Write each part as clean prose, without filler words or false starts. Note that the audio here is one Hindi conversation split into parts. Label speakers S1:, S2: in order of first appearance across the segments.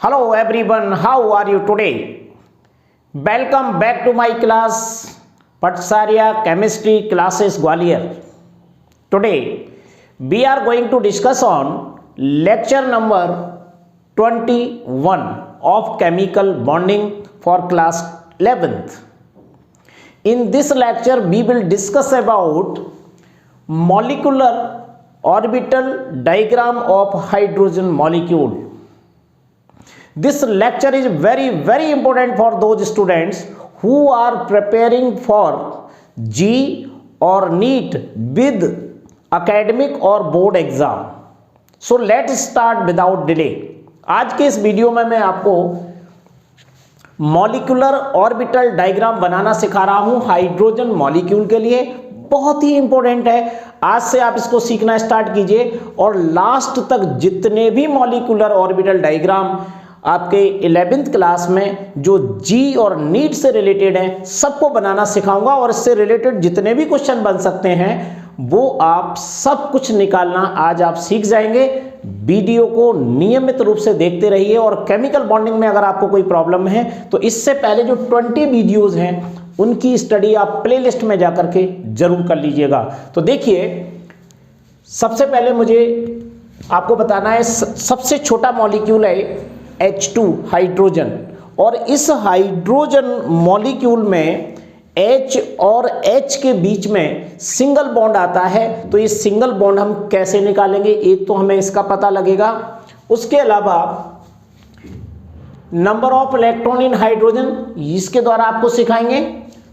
S1: Hello everyone, how are you today? Welcome back to my class, Patsarya Chemistry Classes Gwalior. Today we are going to discuss on lecture number 21 of chemical bonding for class 11th. In this lecture we will discuss about molecular orbital diagram of hydrogen molecule. This lecture is very important for those students who are preparing for JEE or NEET with academic or board exam. So let's start without delay. आज के इस वीडियो में मैं आपको मॉलिक्यूलर ऑर्बिटल डायग्राम बनाना सिखा रहा हूं हाइड्रोजन मॉलिक्यूल के लिए। बहुत ही इंपॉर्टेंट है, आज से आप इसको सीखना स्टार्ट कीजिए और लास्ट तक जितने भी मॉलिक्यूलर ऑर्बिटल डायग्राम आपके 11th क्लास में जो जी और नीट से रिलेटेड हैं सबको बनाना सिखाऊंगा और इससे रिलेटेड जितने भी क्वेश्चन बन सकते हैं वो आप सब कुछ निकालना आज आप सीख जाएंगे। वीडियो को नियमित रूप से देखते रहिए और केमिकल बॉन्डिंग में अगर आपको कोई प्रॉब्लम है तो इससे पहले जो 20 वीडियोस हैं उनकी स्टडी आप प्लेलिस्ट में जाकर के जरूर कर लीजिएगा। तो देखिए, सबसे पहले मुझे आपको बताना है सबसे छोटा मॉलिक्यूल है H2 हाइड्रोजन, और इस हाइड्रोजन मॉलिक्यूल में H और H के बीच में सिंगल बॉन्ड आता है। तो ये सिंगल बॉन्ड हम कैसे निकालेंगे, एक तो हमें इसका पता लगेगा, उसके अलावा number of electron in hydrogen इसके द्वारा आपको सिखाएंगे,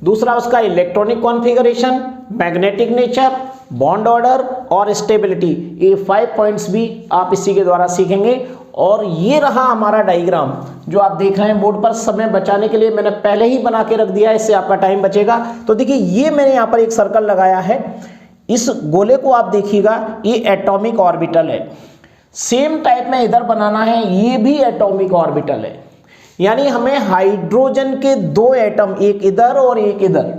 S1: दूसरा उसका electronic configuration, magnetic nature, bond order और स्टेबिलिटी। ये 5 पॉइंट्स भी आप इसी के द्वारा सीखेंगे। और ये रहा हमारा डायग्राम जो आप देख रहे हैं बोर्ड पर। समय बचाने के लिए मैंने पहले ही बना के रख दिया है, इससे आपका टाइम बचेगा। तो देखिए, ये मैंने यहाँ पर एक सर्कल लगाया है, इस गोले को आप देखिएगा, ये एटॉमिक ऑर्बिटल है। सेम टाइप में इधर बनाना है, ये भी एटॉमिक ऑर्बिटल है। यानी हमें हाइड्रोजन के दो एटम, एक इधर और एक इधर,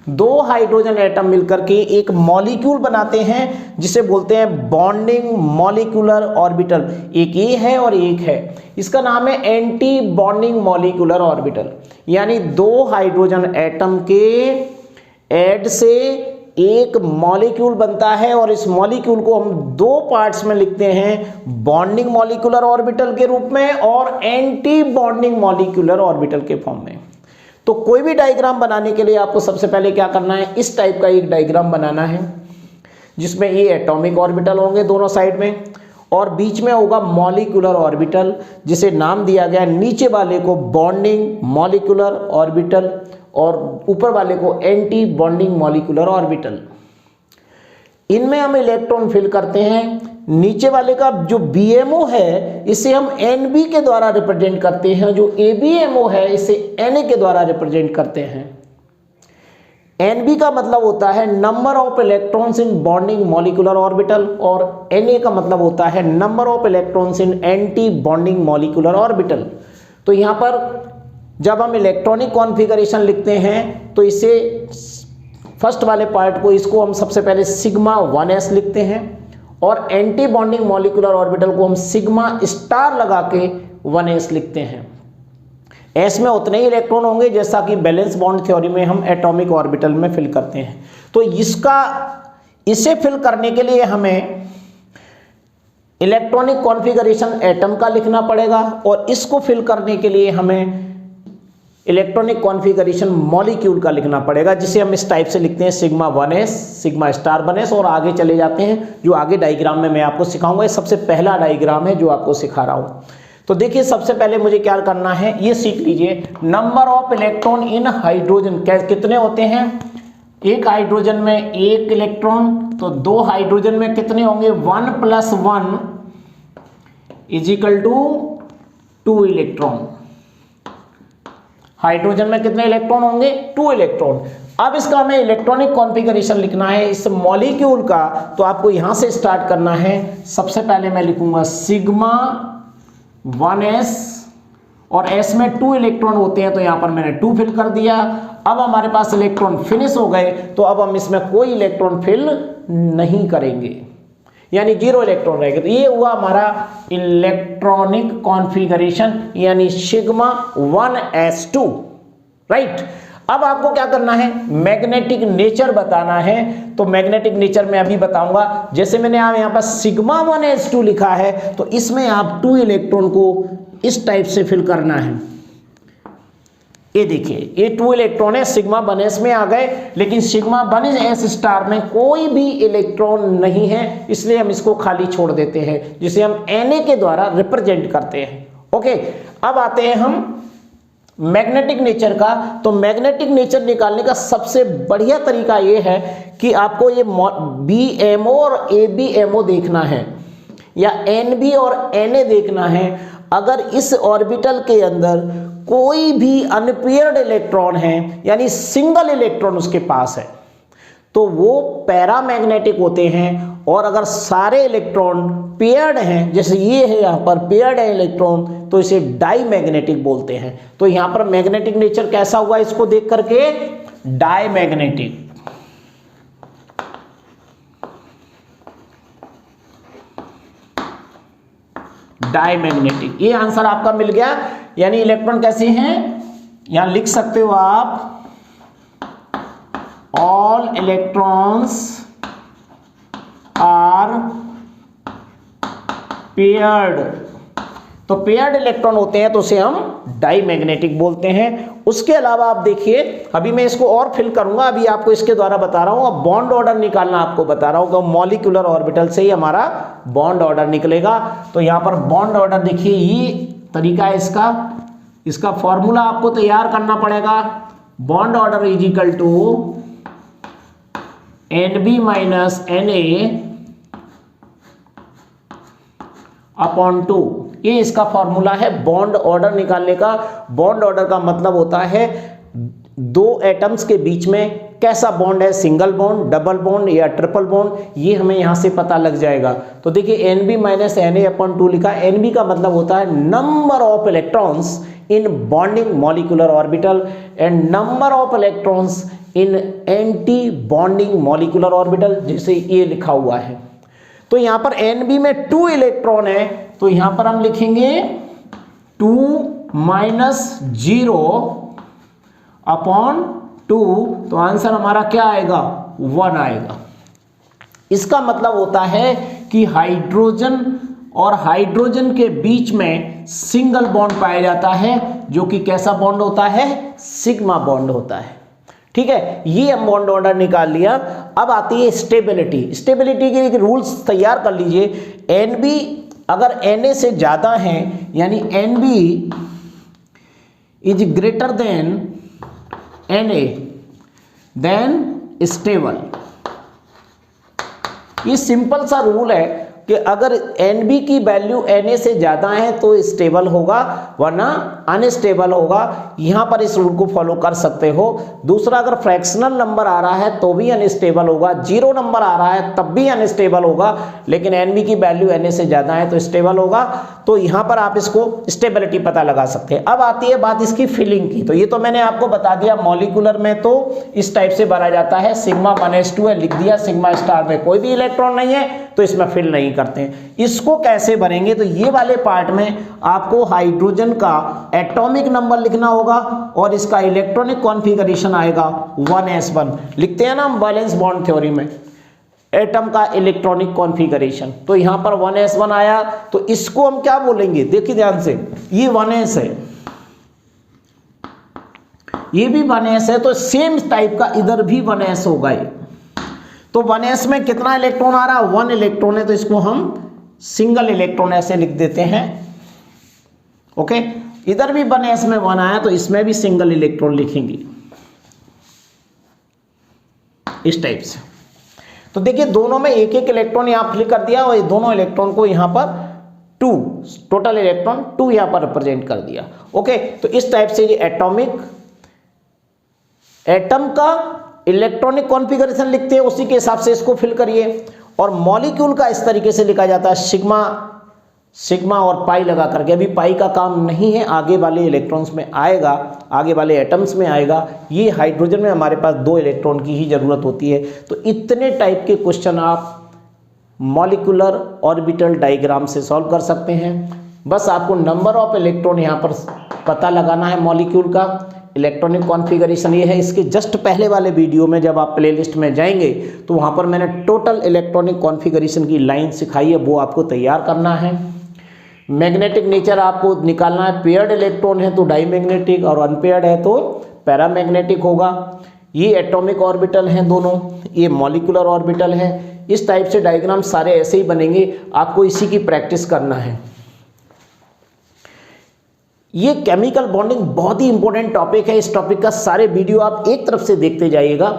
S1: दो हाइड्रोजन एटम मिलकर के एक मॉलिक्यूल बनाते हैं जिसे बोलते हैं बॉन्डिंग मॉलिक्यूलर ऑर्बिटल। एक ये है और एक है, इसका नाम है एंटी बॉन्डिंग मॉलिक्यूलर ऑर्बिटल। यानी दो हाइड्रोजन एटम के ऐड से एक मॉलिक्यूल बनता है और इस मॉलिक्यूल को हम दो पार्ट्स में लिखते हैं, बॉन्डिंग मॉलिक्यूलर ऑर्बिटल के रूप में और एंटी बॉन्डिंग मॉलिक्यूलर ऑर्बिटल के फॉर्म में। तो कोई भी डायग्राम बनाने के लिए आपको सबसे पहले क्या करना है, इस टाइप का एक डायग्राम बनाना है जिसमें ये एटॉमिक ऑर्बिटल होंगे दोनों साइड में और बीच में होगा मॉलिक्यूलर ऑर्बिटल जिसे नाम दिया गया, नीचे वाले को बॉन्डिंग मॉलिक्यूलर ऑर्बिटल और ऊपर वाले को एंटी बॉन्डिंग मॉलिक्यूलर ऑर्बिटल। इनमें हम इलेक्ट्रॉन फिल करते हैं। नीचे वाले का जो BMO है इसे हम NB के द्वारा रिप्रेजेंट करते हैं, जो ABMO है इसे Na के द्वारा रिप्रेजेंट करते हैं। NB का मतलब होता है number of electrons in bonding molecular orbital और Na का मतलब होता है number of electrons in anti bonding molecular orbital. तो यहाँ पर जब हम इलेक्ट्रॉनिक कॉन्फ़िगरेशन लिखते हैं तो इसे फर्स्ट वाले पार्ट को, इसको हम सबसे पहले सिग्मा 1s लिखते हैं और एंटी बॉन्डिंग मॉलिक्यूलर ऑर्बिटल को हम सिग्मा स्टार लगा के 1s लिखते हैं। s में उतने ही इलेक्ट्रॉन होंगे जैसा कि बैलेंस बॉन्ड थ्योरी में हम एटॉमिक ऑर्बिटल में फिल करते हैं। तो इसे फिल करने के लिए हमें इलेक्ट्रॉनिक कॉन्फ़िगरेशन एटम का लिखना पड़ेगा और इसको फिल करने के लिए हमें इलेक्ट्रॉनिक कॉन्फ़िगरेशन मॉलिक्यूल का लिखना पड़ेगा जिसे हम इस टाइप से लिखते हैं sigma 1s, sigma star 1s और आगे चले जाते हैं जो आगे डायग्राम में मैं आपको सिखाऊंगा। ये सबसे पहला डायग्राम है जो आपको सिखा रहा हूं। तो देखिए, सबसे पहले मुझे क्या करना है ये सीख लीजिए। Number of electron in hydrogen कितने होते हैं, एक हाइड्रोजन में एक इलेक्ट्रॉन, तो दो हाइड्रोजन में कितने होंगे, 1 + 1 = 2 इलेक्ट्रॉन। हाइड्रोजन में कितने इलेक्ट्रॉन होंगे, 2 इलेक्ट्रॉन। अब इसका हमें इलेक्ट्रॉनिक कॉन्फ़िगरेशन लिखना है इस मॉलिक्यूल का, तो आपको यहां से स्टार्ट करना है। सबसे पहले मैं लिखूंगा सिग्मा 1s और s में 2 इलेक्ट्रॉन होते हैं तो यहां पर मैंने 2 फिल कर दिया। अब हमारे पास इलेक्ट्रॉन फिनिश हो गए तो अब हम इसमें कोई इलेक्ट्रॉन फिल नहीं करेंगे। यानी 0 इलेक्ट्रॉन रहेगा। तो ये हुआ हमारा इलेक्ट्रॉनिक कॉन्फ़िगरेशन यानी सिग्मा 1s2, राइट। अब आपको क्या करना है, मैग्नेटिक नेचर बताना है। तो मैग्नेटिक नेचर मैं अभी बताऊंगा। जैसे मैंने यहाँ पर सिग्मा 1s2 लिखा है, तो इसमें आप 2 इलेक्ट्रॉन को इस टाइप से फिल करना है। ये देखिए, ये 2 इलेक्ट्रॉन है, सिग्मा 1s में आ गए, लेकिन सिग्मा 1s स्टार में कोई भी इलेक्ट्रॉन नहीं है, इसलिए हम इसको खाली छोड़ देते हैं, जिसे हम Na के द्वारा रिप्रेजेंट करते हैं। ओके, अब आते हैं हम मैग्नेटिक नेचर का। तो मैग्नेटिक नेचर निकालने का सबसे बढ़िया तरीका ये है कि आपको ये BMO और ABMO देखना है, या NB और Na देखना है। अगर इस ऑर्बिटल के अंदर कोई भी अनपेयर्ड इलेक्ट्रॉन है, यानी सिंगल इलेक्ट्रॉन उसके पास है, तो वो पैरामैग्नेटिक होते हैं। और अगर सारे इलेक्ट्रॉन पेयर्ड हैं, जैसे ये है यहाँ पर पेयर्ड है इलेक्ट्रॉन, तो इसे डाईमैग्नेटिक बोलते हैं। तो यहाँ पर मैग्नेटिक नेचर कैसा हुआ इसको देख करके, डाईमैग्नेटिक। डाईमैग्नेटिक, ये आंसर आपका मिल गया। यानी इलेक्ट्रॉन कैसे हैं, यहां लिख सकते हो आप, ऑल इलेक्ट्रॉन्स आर पेयर्ड। तो पेयर्ड इलेक्ट्रॉन होते हैं तो उसे हम डाईमैग्नेटिक बोलते हैं। उसके अलावा आप देखिए, अभी मैं इसको और फिल करूंगा, अभी आपको इसके द्वारा बता रहा हूं। अब बॉन्ड ऑर्डर निकालना आपको बता रहा हूं, तो मॉलिक्यूलर ऑर्बिटल से ही हमारा बॉन्ड ऑर्डर निकलेगा। तो यहां पर बॉन्ड ऑर्डर देखिए, ये तरीका है इसका फॉर्मूला आपको तैयार करना पड़ेगा। Bond order is equal to NB minus Na upon 2। ये इसका फॉर्मूला है बॉन्ड ऑर्डर निकालने का। बॉन्ड ऑर्डर का मतलब होता है दो एटम्स के बीच में कैसा बॉन्ड है, सिंगल बॉन्ड, डबल बॉन्ड या ट्रिपल बॉन्ड, ये हमें यहां से पता लग जाएगा। तो देखिए NB माइनस Na अपॉन 2 लिखा। NB का मतलब होता है number of electrons in bonding molecular orbital and number of electrons in anti bonding molecular orbital, जैसे ये लिखा हुआ है। तो यहां पर NB में 2 इलेक्ट्रॉन है, तो यहां पर हम लिखेंगे 2 माइनस 0 अपॉन 2, तो आंसर हमारा क्या आएगा, 1 आएगा। इसका मतलब होता है कि हाइड्रोजन और हाइड्रोजन के बीच में सिंगल बॉन्ड पाया जाता है, जो कि कैसा बॉन्ड होता है, सिग्मा बॉन्ड होता है। ठीक है, ये हम बॉन्ड ऑर्डर निकाल लिया। अब आती है स्टेबिलिटी। स्टेबिलिटी के रूल्स तैयार कर लीजिए। NB अगर Na से ज्यादा है, यानी NB is greater than Na, then stable. ये सिंपल सा रूल है कि अगर NB की वैल्यू Na से ज्यादा है तो स्टेबल होगा, वरना अनस्टेबल होगा। यहां पर इस रूल को फॉलो कर सकते हो। दूसरा, अगर फ्रैक्शनल नंबर आ रहा है तो भी अनस्टेबल होगा, 0 नंबर आ रहा है तब भी अनस्टेबल होगा, लेकिन NB की वैल्यू Na से ज्यादा है तो स्टेबल होगा। तो यहां पर आप इसको स्टेबिलिटी पता लगा सकते हैं। अब आती है बात इसकी फिलिंग की। तो ये तो मैंने आपको बता दिया, मॉलिक्यूलर में तो इस टाइप से भरा जाता है, सिग्मा 1s2 है, लिख दिया। सिग्मा स्टार में कोई भी इलेक्ट्रॉन नहीं है तो इसमें फिल नहीं करते हैं। इसको कैसे भरेंगे, तो ये वाले पार्ट में आपको हाइड्रोजन का एटॉमिक नंबर लिखना होगा और इसका इलेक्ट्रॉनिक कॉन्फ़िगरेशन आएगा 1s1। लिखते हैं ना हम वैलेंस बॉन्ड थ्योरी में, एटम का इलेक्ट्रॉनिक कॉन्फ़िगरेशन। तो यहां पर 1s1 आया, तो इसको हम क्या बोलेंगे, देखिए ध्यान से, ये 1s है, ये भी 1s है, तो सेम टाइप का इधर भी 1s होगा। ये तो 1s में कितना इलेक्ट्रॉन आ रहा है, 1 इलेक्ट्रॉन है, तो इसको हम सिंगल इलेक्ट्रॉन ऐसे लिख देते हैं। ओके, इधर भी 1s में 1 आया, तो इसमें भी सिंगल इलेक्ट्रॉन लिखेंगे इस टाइप से। तो देखिए दोनों में एक एक इलेक्ट्रॉन यहां फिल कर दिया, और ये दोनों इलेक्ट्रॉन को यहां पर 2, टोटल इलेक्ट्रॉन 2 यहां पर रिप्रेजेंट कर दिया। ओके, तो इस टाइप से ये एटम का इलेक्ट्रॉनिक कॉन्फ़िगरेशन लिखते हैं, उसी के हिसाब से इसको फिल करिए। और मॉलिक्यूल का इस तरीके से लिखा जाता है, सिग्मा और पाई लगा करके। अभी पाई का काम नहीं है, आगे वाले इलेक्ट्रॉन्स में आएगा, आगे वाले एटम्स में आएगा। ये हाइड्रोजन में हमारे पास 2 इलेक्ट्रॉन की ही जरूरत होती है। तो इतने टाइप के क्वेश्चन आप मॉलिक्यूलर ऑर्बिटल डायग्राम से सॉल्व कर सकते हैं। बस आपको नंबर ऑफ इलेक्ट्रॉन यहाँ पर पता लगाना है मॉलिक्यूल का। इलेक्ट्रॉनिक कॉन्फ़िगरेशन ये है। इसके जस्ट पहले वाले वीडियो में जब आप प्लेलिस्ट में जाएंगे तो वहाँ पर मैंने टोटल इलेक्ट्रॉनिक कॉन्फ़िगरेशन की लाइन सिखाई है, वो आपको तैयार करना है। मैग्नेटिक नेचर आपको निकालना है। पेयर्ड इलेक्ट्रॉन है तो डाईमैग्नेटिक और अनपेयर्ड है तो पैरामैग्नेटिक होगा। ये एटॉमिक ऑर्बिटल हैं दोनों, ये मॉलिक्यूलर ऑर्बिटल है। इस टाइप से डायग्राम सारे ऐसे ही बनेंगे, आपको इसी की प्रैक्टिस करना है। ये केमिकल बॉन्डिंग बहुत ही इंपॉर्टेंट टॉपिक है। इस टॉपिक का सारे वीडियो आप एक तरफ से देखते जाइएगा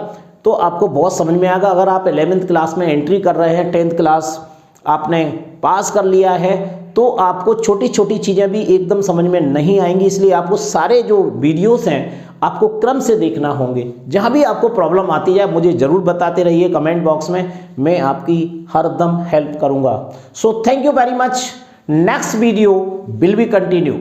S1: तो आपको बहुत समझ में आएगा। अगर आप 11th क्लास में एंट्री कर रहे हैं, 10th क्लास आपने पास कर लिया है, तो आपको छोटी छोटी चीज़ें भी एकदम समझ में नहीं आएंगी। इसलिए आपको सारे जो वीडियोस हैं आपको क्रम से देखना होंगे। जहाँ भी आपको प्रॉब्लम आती है मुझे ज़रूर बताते रहिए कमेंट बॉक्स में, मैं आपकी हरदम हेल्प करूँगा। So thank you very much. Next video will be continue.